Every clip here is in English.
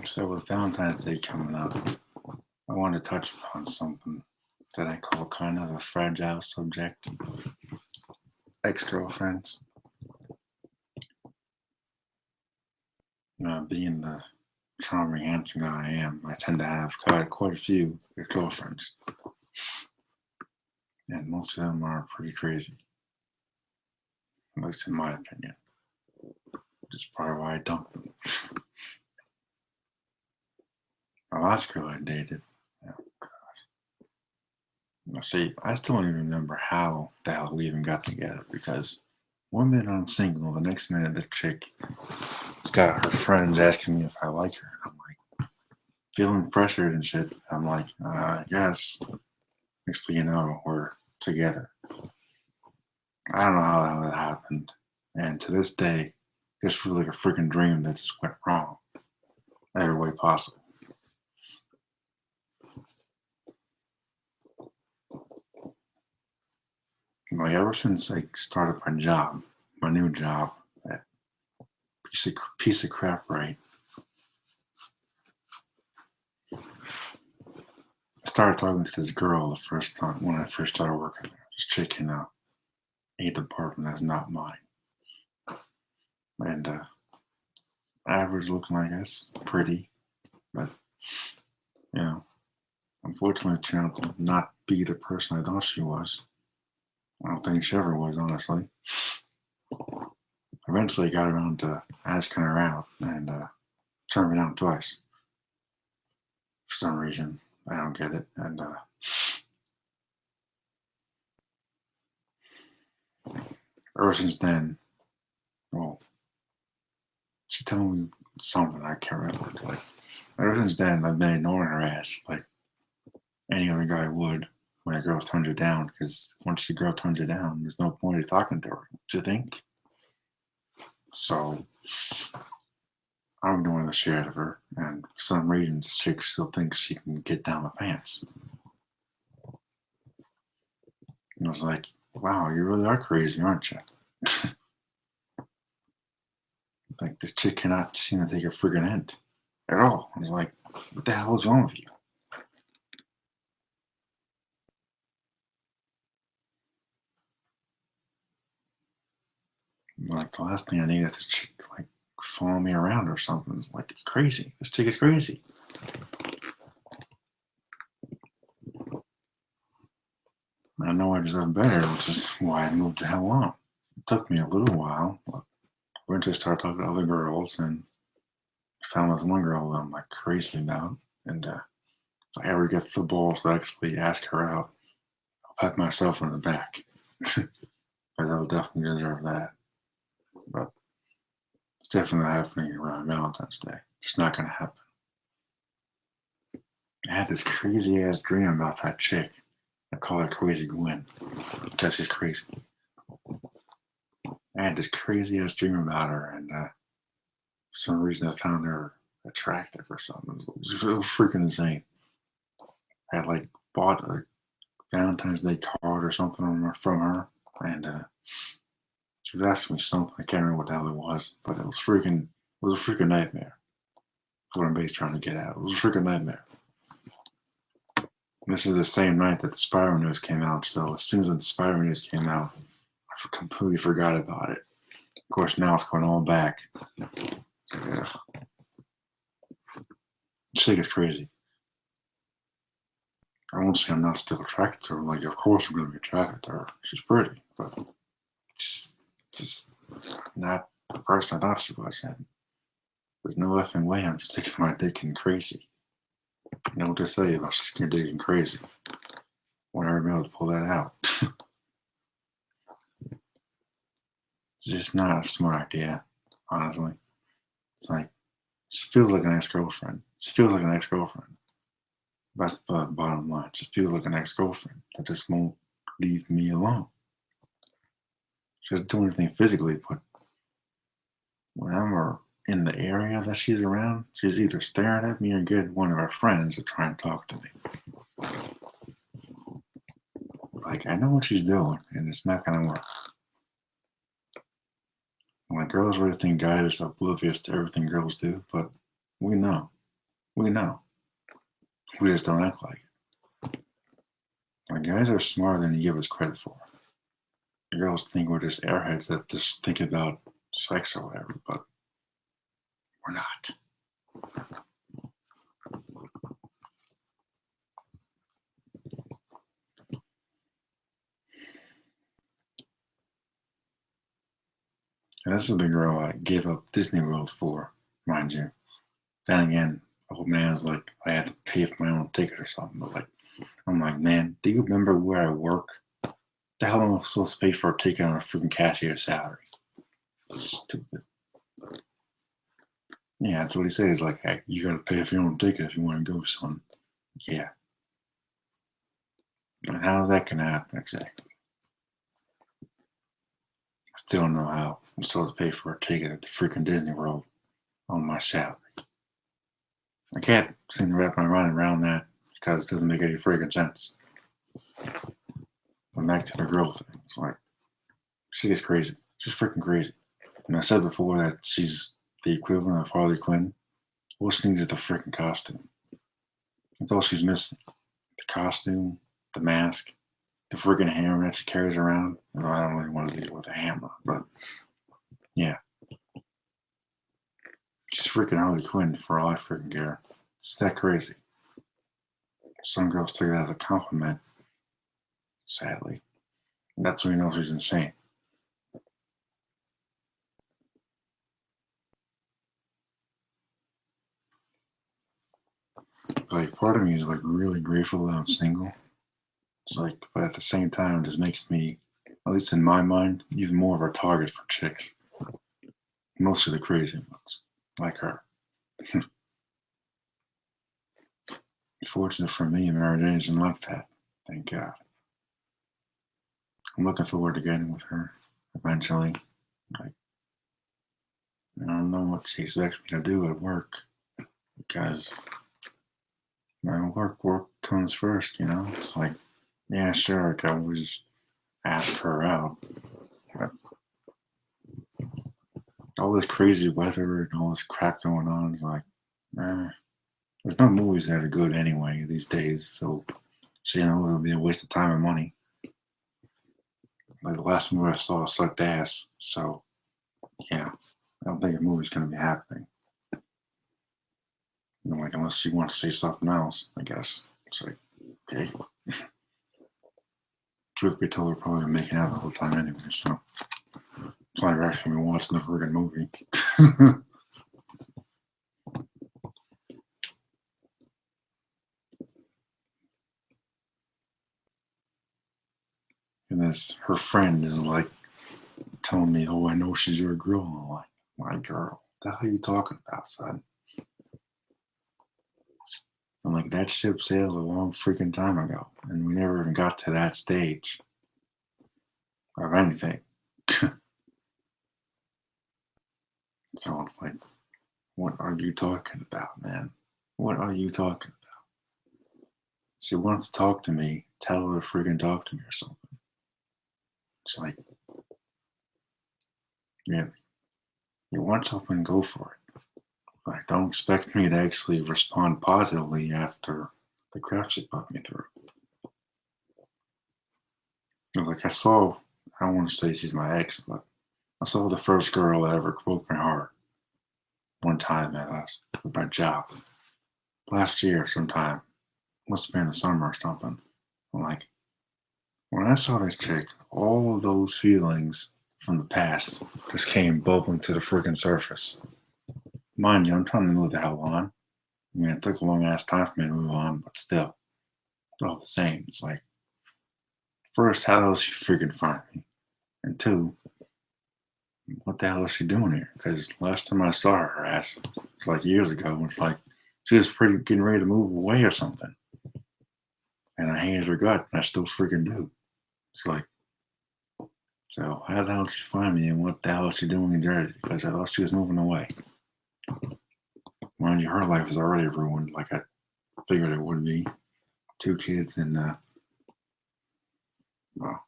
So with Valentine's Day coming up, I want to touch upon something that I call kind of a fragile subject: ex-girlfriends. Being the charming, handsome guy I am, I tend to have quite a few girlfriends, and most of them are pretty crazy, at least in my opinion. Which is part of why I dumped them. My last girl I dated, oh god. See, I still don't even remember how the hell we even got together because one minute I'm single, the next minute the chick has got her friends asking me if I like her. I'm like, feeling pressured and shit. I'm like, yes. Next thing you know, we're together. I don't know how that happened. And to this day, it just feels like a freaking dream that just went wrong. Every way possible. Like ever since I started my new job, that piece of crap, right? I started talking to this girl the first time when I first started working there. This chick in a department that's not mine, and average looking, I guess, pretty, but you know, unfortunately, turned out to not be the person I thought she was. I don't think she ever was, honestly. Eventually, I got around to asking her out, and turned me down twice for some reason. I don't get it, and ever since then, well, she told me something I can't remember. Like, ever since then, I've been ignoring her ass like any other guy would when a girl turns you down. Because once the girl turns you down, there's no point in talking to her. Do you think? So I'm doing the shit out of her, and for some reason, the chick still thinks she can get down the pants. And I was like, wow, you really are crazy, aren't you? Like, this chick cannot seem to take a friggin' hint at all. I was like, what the hell is wrong with you? Like, the last thing I need is this chick, like, following me around or something. It's like, it's crazy. This chick is crazy. I know I deserve better, which is why I moved the hell on. It took me a little while, but eventually I started talking to other girls and found this one girl that I'm like crazy about. And if I ever get the balls to actually ask her out, I'll pat myself on the back. Because I will definitely deserve that. But it's definitely not happening around Valentine's Day. It's not going to happen. I had this crazy ass dream about that chick. I call her Crazy Gwen because she's crazy. I had this crazy ass dream about her, and for some reason I found her attractive or something. It was freaking insane. I had like bought a Valentine's Day card or something from her, and she was asking me something. I can't remember what the hell it was, but it was freaking. It was a freaking nightmare. That's what I'm basically trying to get at. It was a freaking nightmare. This is the same night that the Spyro news came out, so as soon as the Spyro news came out, I completely forgot about it. Of course, now it's going all back. Ugh. Chick is crazy. I won't say I'm not still attracted to her. Like, of course I'm going to be attracted to her. She's pretty, but just not the person I thought she was. And there's no effing way I'm just taking my dick and crazy. You know what they say about sticking your dick and crazy. When I remember to pull that out. It's just not a smart idea, honestly. It's like, she feels like an ex-girlfriend. She feels like an ex-girlfriend. That's the bottom line. She feels like an ex-girlfriend that just won't leave me alone. She doesn't do anything physically, but when I'm in the area that she's around, she's either staring at me or getting one of her friends to try and talk to me. Like, I know what she's doing, and it's not gonna work. Like, girls really think guys are oblivious to everything girls do, but We know. We know. We just don't act like it. Like, guys are smarter than you give us credit for. Girls think we're just airheads that just think about sex or whatever, but we're not. And this is the girl I gave up Disney World for, mind you. Then again, old man was like, I had to pay for my own ticket or something. But like, I'm like, man, do you remember where I work? The hell am I supposed to pay for a ticket on a freaking cashier's salary? Stupid. Yeah, that's what he said. He's like, hey, you gotta pay for your own ticket if you want to go, son. Yeah. And how's that gonna happen exactly? I still don't know how I'm supposed to pay for a ticket at the freaking Disney World on my salary. I can't seem to wrap my mind around that because it doesn't make any freaking sense. But back to the girl thing. It's like, she gets crazy. She's freaking crazy. And I said before that she's the equivalent of Harley Quinn. All she needs is the freaking costume. That's all she's missing. The costume, the mask, the freaking hammer that she carries around. Well, I don't really want to deal with a hammer, but yeah. She's freaking Harley Quinn for all I freaking care. It's that crazy. Some girls take it as a compliment, sadly. And that's when you know she's insane. Like, part of me is like really grateful that I'm single. It's like, but at the same time, it just makes me, at least in my mind, even more of a target for chicks. Most of the crazy ones, like her. Fortunate for me, Mary Jane isn't like that. Thank God. I'm looking forward to getting with her eventually. Like, I don't know what she expects me to do at work because my work comes first, you know? It's like, yeah, sure, I can always ask her out. But all this crazy weather and all this crap going on is like, there's no movies that are good anyway these days, so you know, it'll be a waste of time and money. Like the last movie I saw sucked ass, so yeah, I don't think a movie's gonna be happening. You know, like unless you want to see something else, I guess. It's like, okay. Truth be told, we're probably making out the whole time anyway, so it's like we're actually watching the friggin' movie. And this, her friend is like telling me, "Oh, I know she's your girl." I'm like, "My girl? What the hell are you talking about, son?" I'm like, "That ship sailed a long freaking time ago, and we never even got to that stage of anything." So it's like, what are you talking about, man? What are you talking about? She wants to talk to me. Tell her to freaking talk to me or something. It's like, yeah, you want something, go for it. Like, don't expect me to actually respond positively after the crap she put me through. Like, I don't want to say she's my ex, but I saw the first girl that ever broke my heart one time at my job. Last year sometime. Must have been in the summer or something. I'm like, when I saw this chick, all of those feelings from the past just came bubbling to the freaking surface. Mind you, I'm trying to move the hell on. I mean, it took a long ass time for me to move on, but still, it's all the same. It's like, first, how the hell did she freaking find me? And two, what the hell is she doing here? Because last time I saw her ass, it's like years ago, it's like she was freaking getting ready to move away or something. And I hated her gut, and I still freaking do. It's like, so how the hell did she find me, and what the hell is she doing in Jersey? Because I thought she was moving away. Mind you, her life is already ruined, like I figured it would be. 2 kids, and well,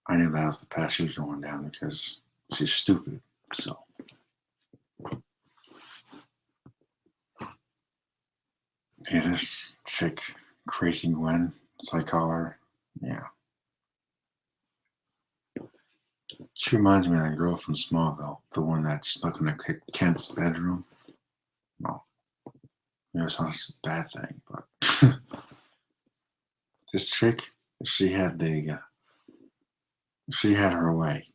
I knew that was the path she was going down because she's stupid. So Okay, this chick, Crazy Gwen, as I call her, yeah. She reminds me of that girl from Smallville, the one that snuck into Kent's bedroom. No, it was not a bad thing, but this chick, if she had her way,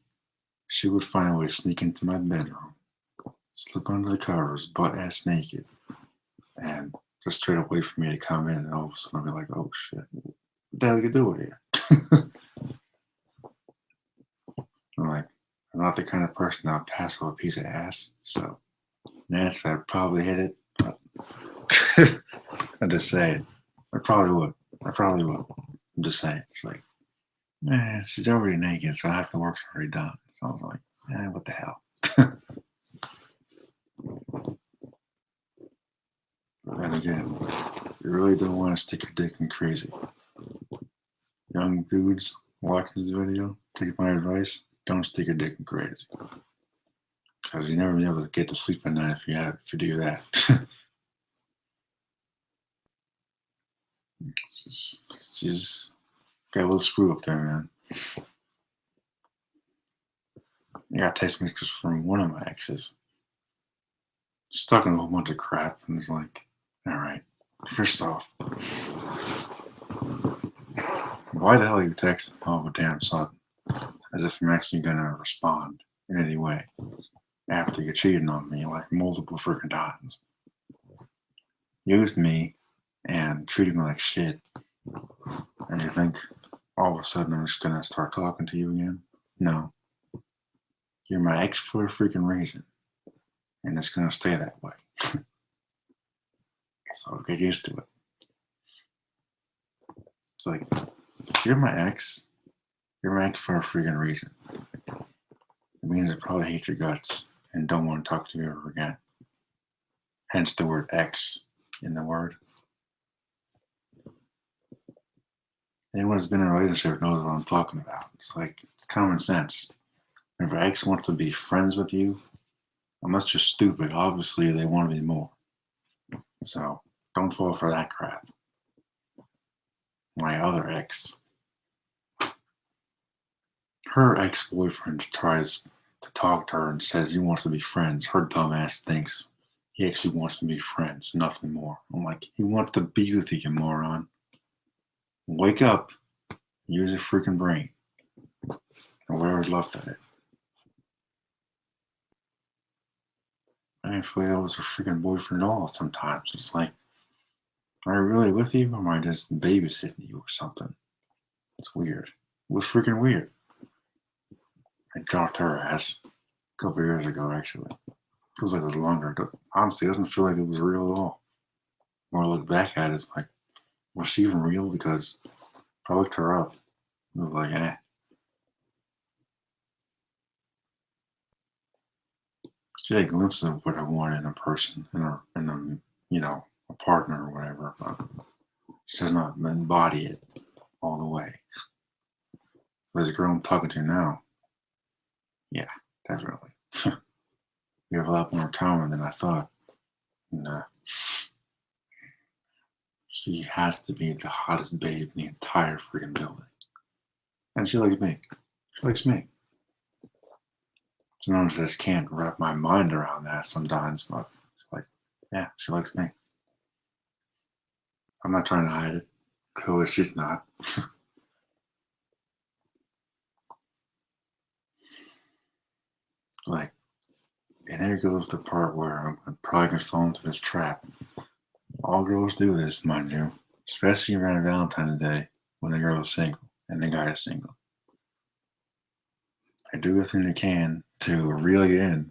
she would find a way to sneak into my bedroom, slip under the covers, butt ass naked, and just straight up wait for me to come in, and all of a sudden I'll be like, oh shit, what the hell you doing here? I'm like, I'm not the kind of person that'll pass off a piece of ass, so naturally I'd probably hit it, but I'm just saying, I probably would. I'm just saying, it's like, she's already naked, so half the work's already done. So I was like, what the hell? But then again, you really don't want to stick your dick in crazy. Young dudes watching this video, take my advice, don't stick your dick in crazy. Because you never be able to get to sleep at night if you do that. She's got a little screw up there, man. I got text messages from one of my exes. She's talking a whole bunch of crap, and it's like, alright, first off, why the hell are you texting all of a damn sudden? As if I'm actually gonna respond in any way after you cheated on me like multiple freaking times. Used me and treated me like shit. And you think all of a sudden I'm just gonna start talking to you again? No. You're my ex for a freaking reason. And it's gonna stay that way. So get used to it. It's like, you're my ex. You're my ex for a freaking reason. It means I probably hate your guts and don't want to talk to you ever again. Hence the word ex in the word. Anyone who's been in a relationship knows what I'm talking about. It's like, it's common sense. If your ex wants to be friends with you, unless you're stupid, obviously they want to be more. So don't fall for that crap. My other ex, her ex-boyfriend tries to talk to her and says he wants to be friends. Her dumbass thinks he actually wants to be friends, nothing more. I'm like, he wants to be with you, you moron. Wake up, use your freaking brain, or whatever's left of it. I didn't feel like I was her freaking boyfriend at all sometimes. It's like, are I really with you, or am I just babysitting you or something? It's weird. It was freaking weird. I dropped her ass a couple of years ago, actually. Feels like it was longer. Honestly, it doesn't feel like it was real at all. When I look back at it, it's like, was she even real? Because if I looked her up, it was like, She had glimpses of what I wanted in a person, a partner or whatever, but she does not embody it all the way. But as a girl I'm talking to now, yeah, definitely. We have a lot more in common than I thought. And she has to be the hottest babe in the entire freaking building. And she likes me. She likes me. Sometimes I just can't wrap my mind around that sometimes, but it's like, yeah, she likes me. I'm not trying to hide it. Clearly she's not. Like, and here goes the part where I'm probably gonna fall into this trap. All girls do this, mind you, especially around Valentine's Day when the girl is single and the guy is single. They do everything they can to reel you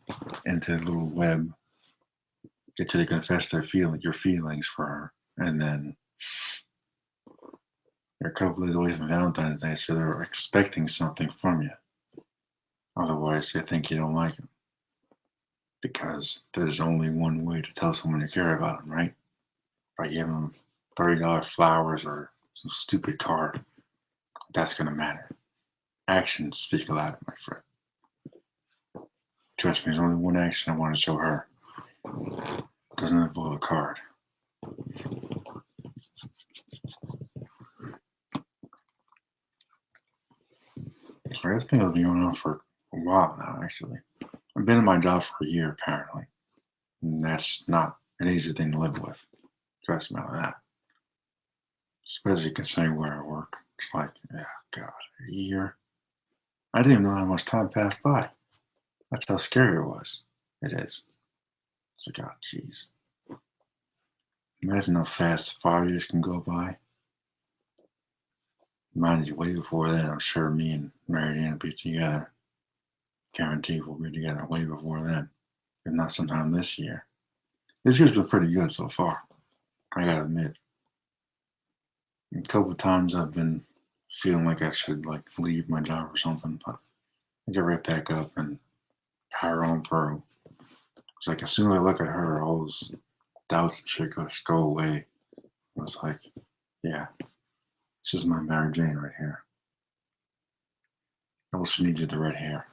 into the little web, get you to confess your feelings for her, and then they're a couple of days away from Valentine's Day, so they're expecting something from you. Otherwise, they think you don't like them. Because there's only one way to tell someone you care about them, right? By giving them $30 flowers or some stupid card. That's going to matter. Actions speak louder, my friend. Trust me, there's only one action I want to show her. It doesn't involve a card. This thing has been going on for a while now, actually. I've been in my job for a year, apparently. And that's not an easy thing to live with. Trust me on that. Especially considering where I work. It's like, yeah, God, a year. I didn't even know how much time passed by. That's how scary it was. It is. It's like, oh, jeez. Imagine how fast 5 years can go by. Mind you, way before then, I'm sure me and Mary Ann will be together. Guarantee we'll be together way before then, if not sometime this year. This year's been pretty good so far, I gotta admit. A couple of times I've been feeling like I should like leave my job or something, but I get right back up and power on through. It's like as soon as I look at her, all those doubts and shit just go away. I was like, yeah, this is my Mary Jane right here. I also need you the red hair.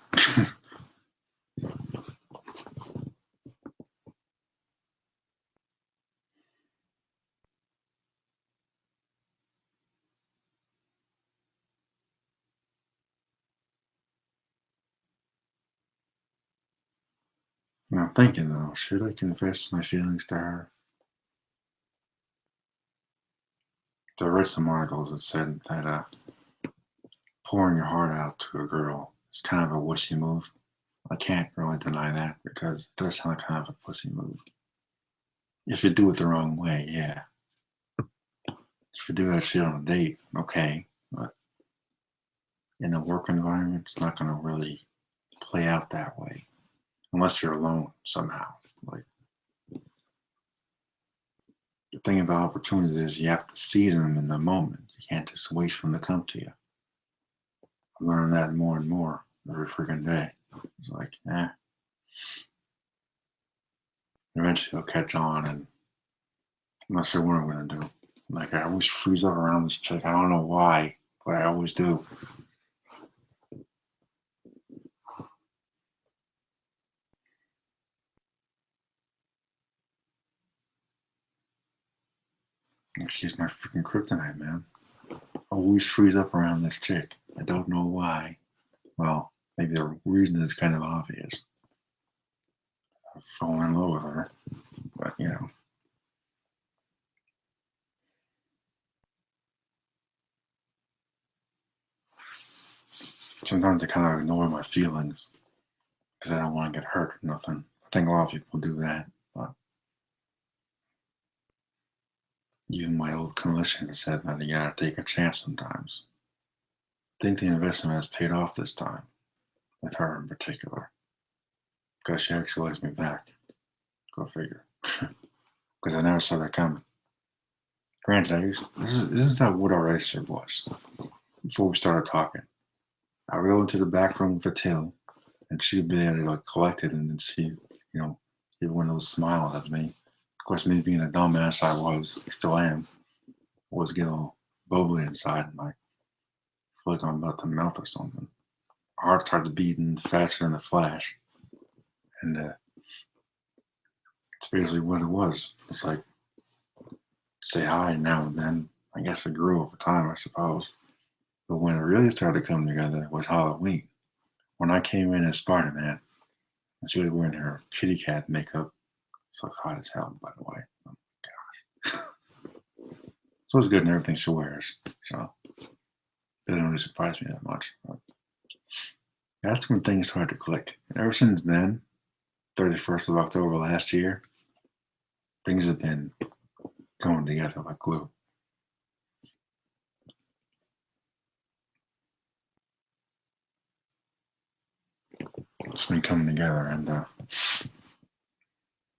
And I'm thinking though, should I confess my feelings to her? So I read some articles that said that pouring your heart out to a girl is kind of a wussy move. I can't really deny that because it does sound like kind of a pussy move. If you do it the wrong way, yeah. If you do that shit on a date, okay. But in a work environment, it's not going to really play out that way unless you're alone somehow. Like the thing about opportunities is you have to seize them in the moment. You can't just wait for them to come to you. I'm learning that more and more every freaking day. It's like, eventually I'll catch on, and I'm not sure what I'm gonna do. Like I always freeze up around this chick. I don't know why, but I always do. She's my freaking kryptonite, man. I always freeze up around this chick. I don't know why. Well, maybe the reason is kind of obvious. I've fallen in love with her, but you know. Sometimes I kind of ignore my feelings because I don't want to get hurt or nothing. I think a lot of people do that, but even my old clinician said that you gotta take a chance sometimes. I think the investment has paid off this time, with her in particular, because she actually likes me back. Go figure. Because I never saw that coming. Granted, this is how what our relationship was before we started talking. I would go into the back room with a till, and she'd be able to like collect it, and then she, give one of those smiles at me. Of course, me being a dumbass I was, still am, was getting all bubbly inside, and I feel like I'm about to melt or something. My heart started beating faster than a flash, and it's basically what it was. It's like say hi now and then. I guess it grew over time, I suppose. But when it really started coming together was Halloween. When I came in as Spider Man, and she was wearing her kitty cat makeup. It's like hot as hell, by the way. Oh my gosh. So it's good in everything she wears. So it doesn't really surprise me that much. But that's when things started to click. And ever since then, 31st of October last year, things have been going together like glue. It's been coming together, and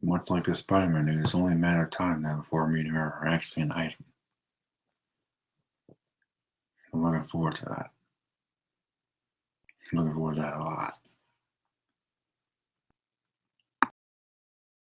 much like the Spider-Man news, it's only a matter of time now before me and her are actually an item. I'm looking forward to that. I'm looking forward to that a lot.